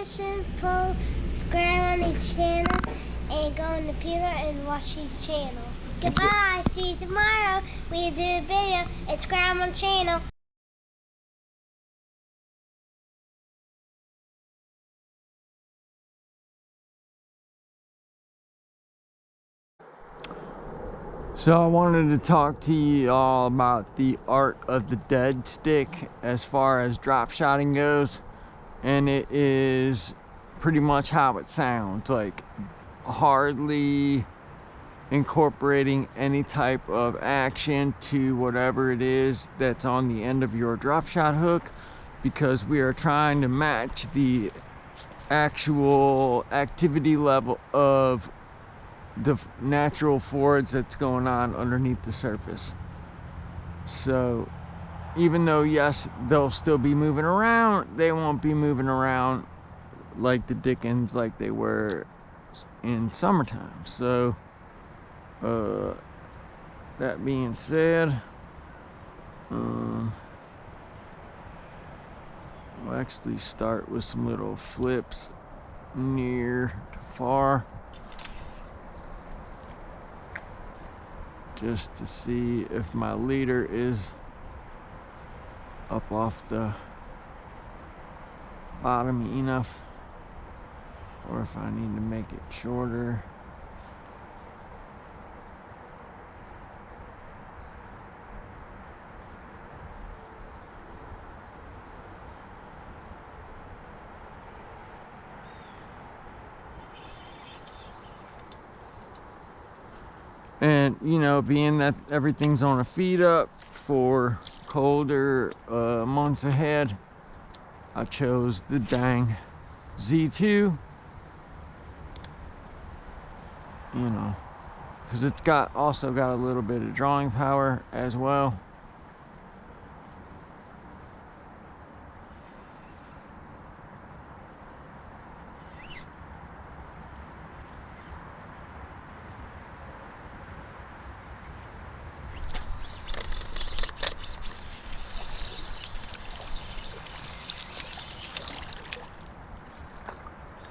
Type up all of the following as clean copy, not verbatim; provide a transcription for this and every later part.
fishing pole, subscribe on his channel, and go on the Peeler and watch his channel. Goodbye. See you tomorrow. We do a video. And subscribe on the channel. So I wanted to talk to you all about the art of the dead stick as far as drop shotting goes, and it is pretty much how it sounds, like hardly incorporating any type of action to whatever it is that's on the end of your drop shot hook, because we are trying to match the actual activity level of the natural forage that's going on underneath the surface. So even though, yes, they'll still be moving around, they won't be moving around like the dickens like they were in summertime. So that being said, we'll actually start with some little flips near to far, just to see if my leader is up off the bottom enough, or if I need to make it shorter. And you know, being that everything's on a feed up for colder months ahead, I chose the dang Z2, you know, because it's also got a little bit of drawing power as well.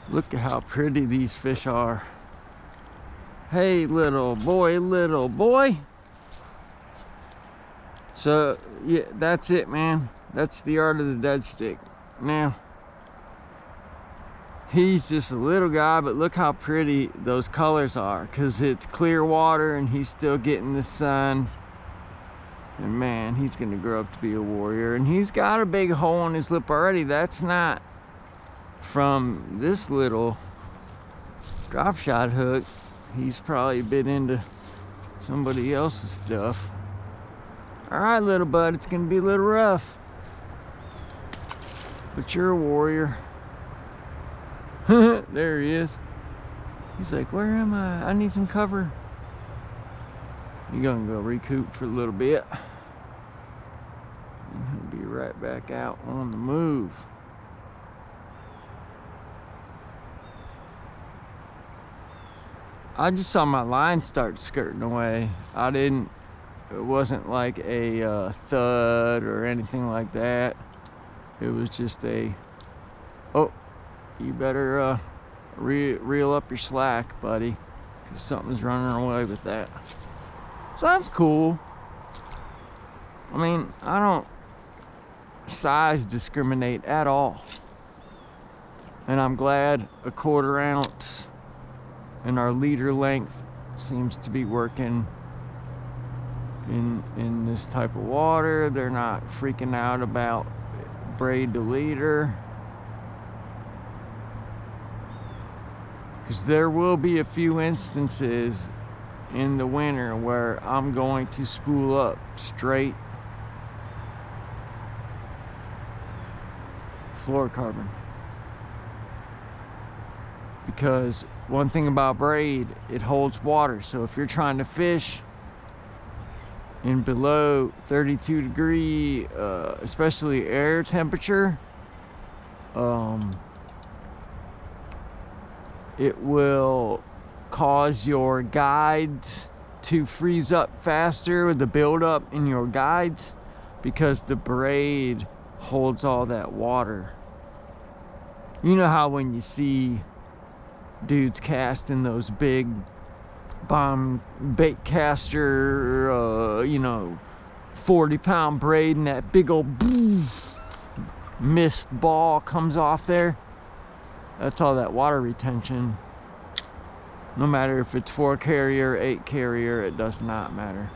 Look at how pretty these fish are. Hey, little boy, little boy. So, yeah, that's it, man. That's the art of the dead stick. Now, he's just a little guy, but look how pretty those colors are, because it's clear water and he's still getting the sun. And man, he's gonna grow up to be a warrior. And he's got a big hole in his lip already. That's not from this little drop shot hook. He's probably bit into somebody else's stuff. All right, little bud, it's gonna be a little rough, but you're a warrior. There he is. He's like, where am I need some cover. You're gonna go recoup for a little bit, and he'll be right back out on the move. I just saw my line start skirting away. It wasn't like a thud or anything like that. It was just a, oh, you better reel up your slack, buddy, because something's running away with that. So that's cool. I mean, I don't size discriminate at all. And I'm glad a 1/4 ounce and our leader length seems to be working in this type of water. They're not freaking out about braid to leader, because there will be a few instances in the winter where I'm going to spool up straight fluorocarbon. Because one thing about braid, it holds water. So if you're trying to fish in below 32 degree, especially air temperature, it will cause your guides to freeze up faster with the buildup in your guides, because the braid holds all that water. You know how when you see dudes casting those big bomb bait caster, you know, 40-pound braid, and that big old mist ball comes off there? That's all that water retention. No matter if it's 4 carrier, 8 carrier, it does not matter.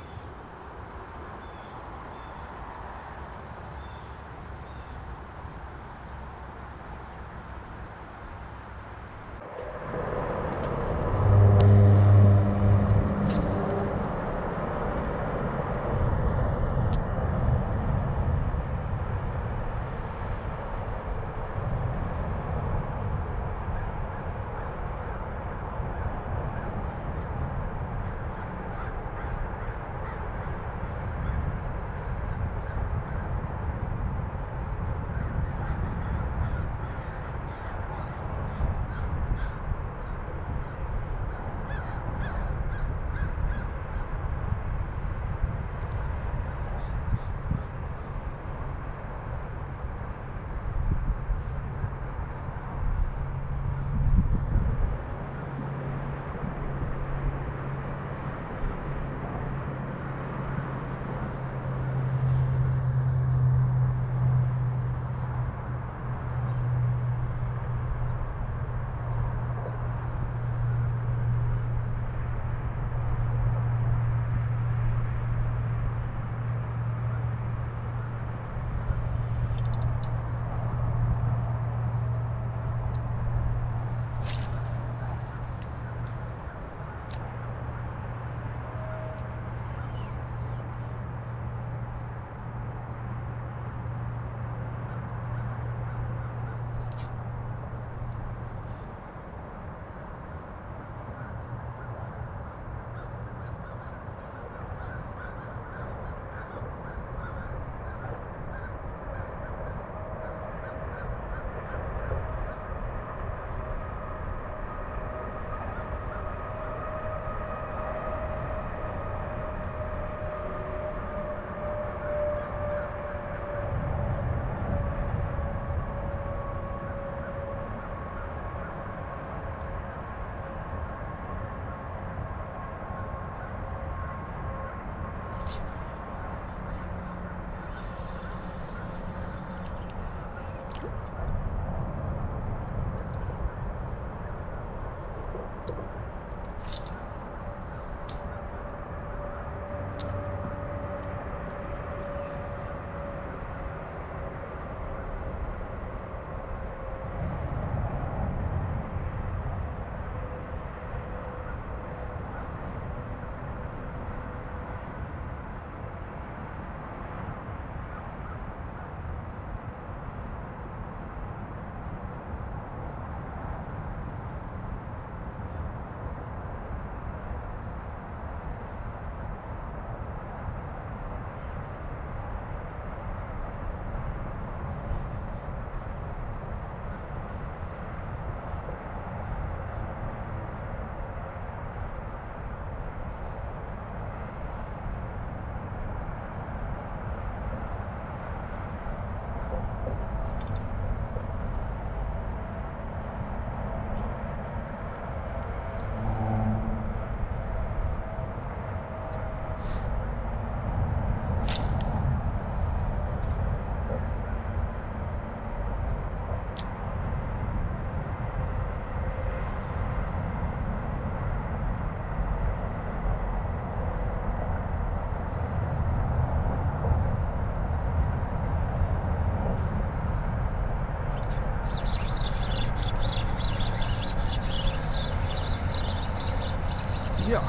Yeah.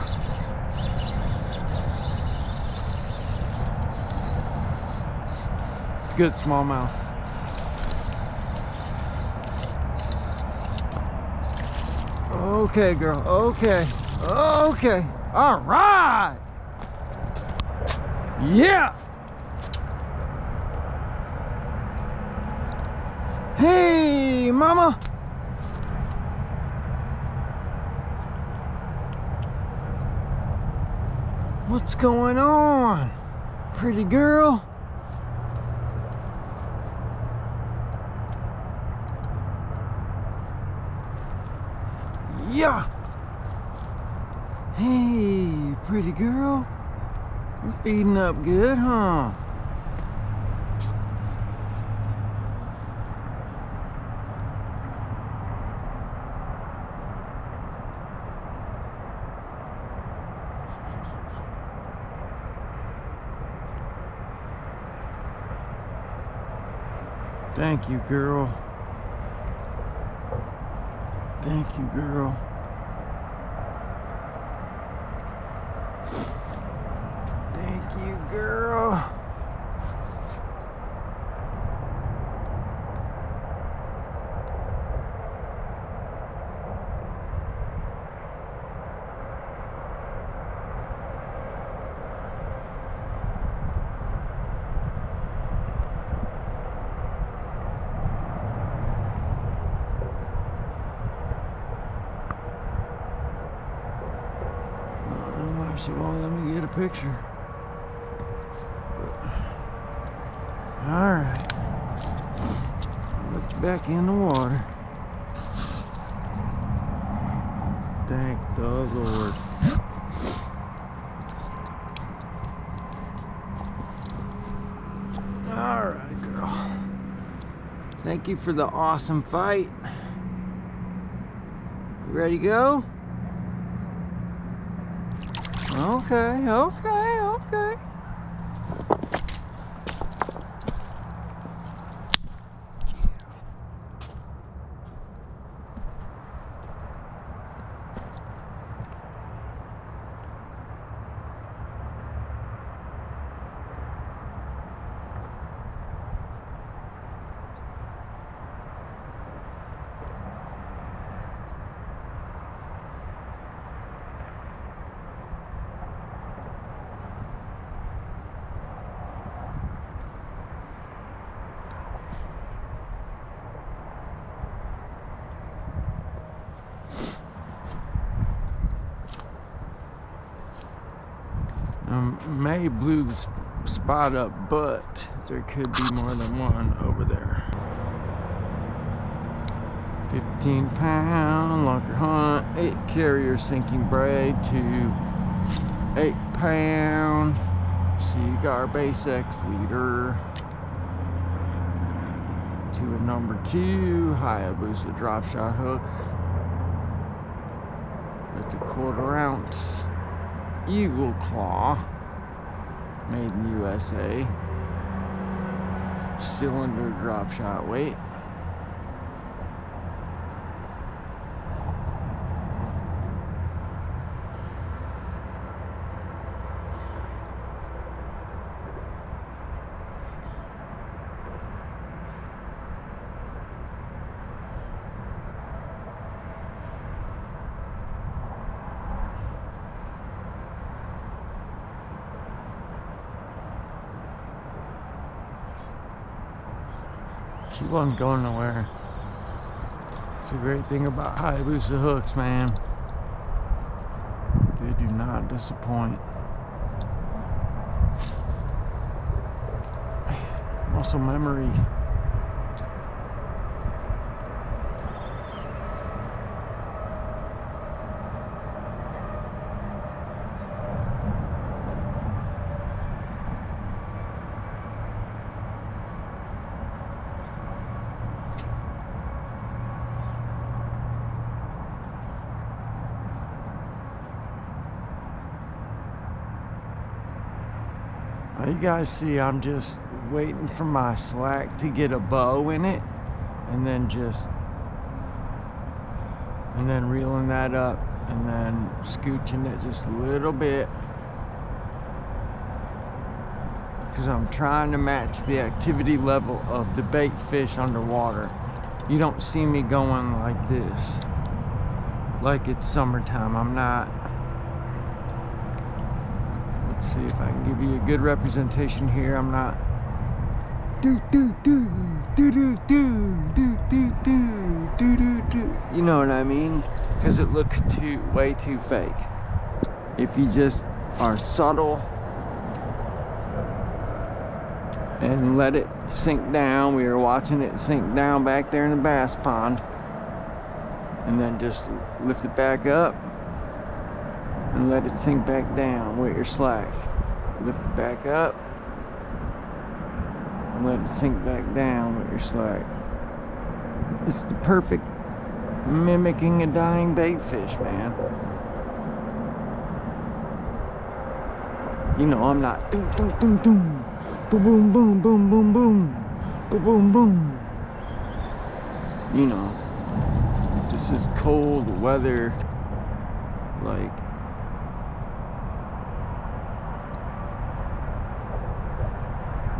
It's good smallmouth. Okay, girl. Okay. Okay. All right. Yeah. Hey, mama. What's going on, pretty girl? Hey, pretty girl. You're feeding up good, huh? Thank you, girl. Thank you, girl. Thank you, girl. She won't let me get a picture. Alright. Let you back in the water. Thank the Lord. Alright, girl. Thank you for the awesome fight. You ready to go? Okay, okay, okay. May blew the spot up, but there could be more than one over there. 15-pound Lunkerhunt, 8 carrier sinking braid to 8-pound Seaguar Basix leader to a number 2 Hayabusa drop shot hook. That's a 1/4 ounce Eagle Claw, made in the USA. Cylinder drop shot weight. She wasn't going nowhere. It's a great thing about Hayabusa hooks, man. They do not disappoint. Muscle memory. You guys see, I'm just waiting for my slack to get a bow in it, and then reeling that up, and then scooching it just a little bit, because I'm trying to match the activity level of the bait fish underwater. You don't see me going like this, like it's summertime. I'm not. Let's see if I can give you a good representation here. I'm not you know what I mean? Because it looks way too fake. If you just are subtle and let it sink down. We were watching it sink down back there in the bass pond, and then just lift it back up and let it sink back down with your slack. Lift it back up and let it sink back down with your slack. It's the perfect mimicking a dying baitfish, man. You know, I'm not doom doom doom doom, boom boom boom boom boom boom, boom boom boom. You know, this is cold weather, like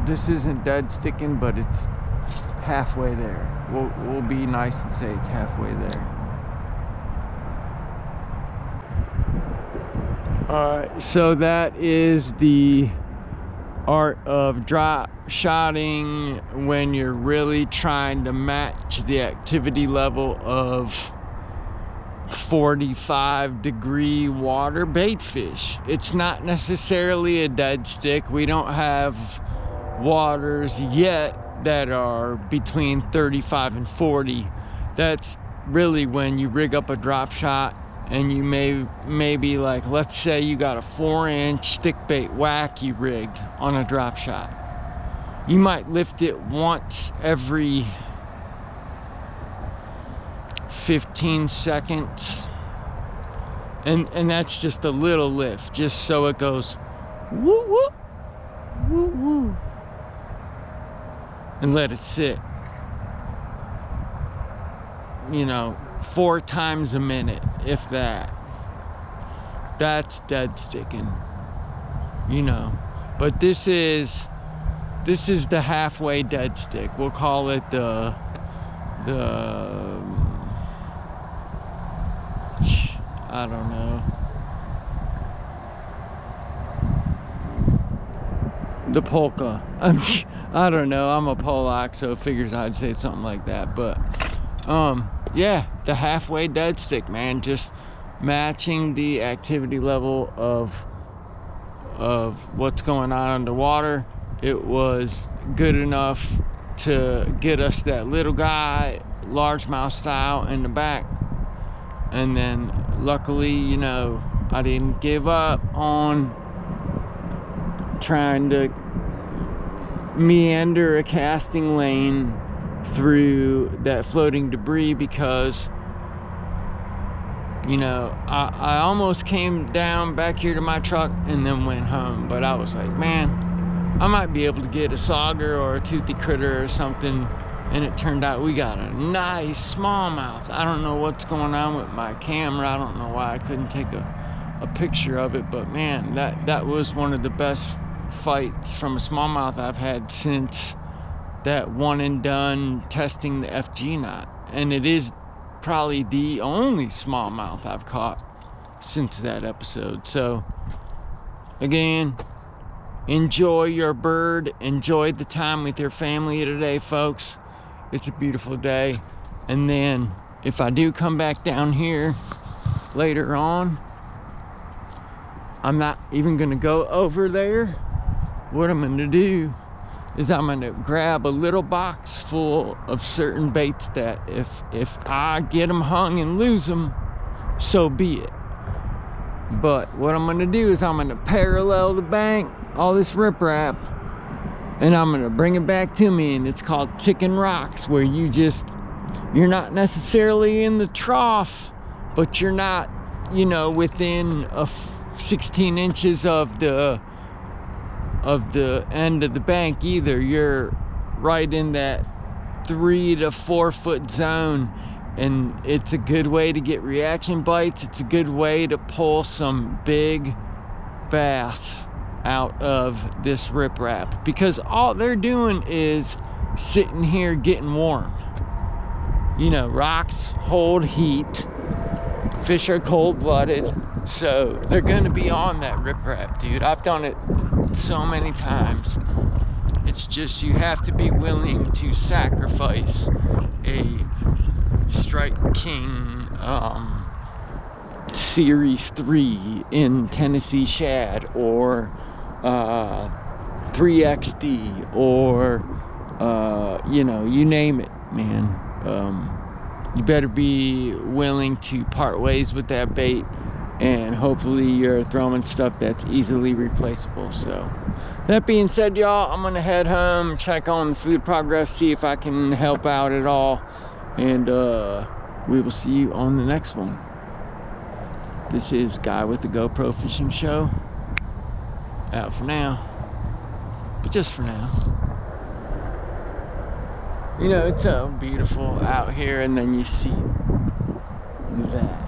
this isn't dead sticking, but it's halfway there. We'll be nice and say it's halfway there. Alright, so that is the art of drop shotting when you're really trying to match the activity level of 45-degree water baitfish. It's not necessarily a dead stick. We don't have waters yet that are between 35 and 40. That's really when you rig up a drop shot and you maybe like, let's say you got a 4-inch stick bait wacky rigged on a drop shot. You might lift it once every 15 seconds, and that's just a little lift, just so it goes woo woo woo woo, and let it sit, you know, 4 times a minute, if that. That's dead sticking, you know. But this is the halfway dead stick. We'll call it the I don't know, the polka. I don't know, I'm a Polak, so it figures I'd say something like that. But yeah, the halfway dead stick, man. Just matching the activity level of what's going on underwater. It was good enough to get us that little guy, largemouth style, in the back. And then luckily, you know, I didn't give up on trying to meander a casting lane through that floating debris, because, you know, I almost came down back here to my truck and then went home. But I was like, man, I might be able to get a sauger or a toothy critter or something. And it turned out we got a nice smallmouth. I don't know what's going on with my camera. I don't know why I couldn't take a picture of it. But man, that was one of the best fights from a smallmouth I've had since that one and done testing the FG knot. And it is probably the only smallmouth I've caught since that episode. So again, enjoy your bird, enjoy the time with your family today, folks. It's a beautiful day. And then if I do come back down here later on, I'm not even gonna go over there. What I'm gonna do is I'm gonna grab a little box full of certain baits that if I get them hung and lose them, so be it. But what I'm gonna do is I'm gonna parallel the bank, all this riprap, and I'm gonna bring it back to me. And it's called ticking rocks, where you're not necessarily in the trough, but you're not, you know, within 16 inches of the end of the bank either. You're right in that 3 to 4 foot zone, and it's a good way to get reaction bites. It's a good way to pull some big bass out of this riprap, because all they're doing is sitting here getting warm. You know, rocks hold heat, fish are cold-blooded, so they're gonna be on that riprap, dude. I've done it so many times. It's just, you have to be willing to sacrifice a Strike King Series 3 in Tennessee shad, or 3XD, or you know, you name it, man. You better be willing to part ways with that bait and hopefully you're throwing stuff that's easily replaceable. So that being said, y'all, I'm gonna head home, check on the food progress, see if I can help out at all, and we will see you on the next one. This is Guy with the GoPro Fishing Show, out for now, but just for now. You know, it's so beautiful out here, and then you see that.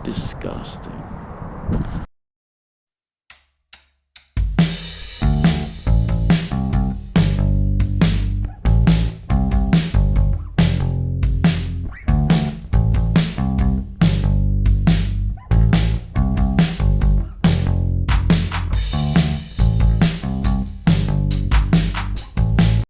Disgusting.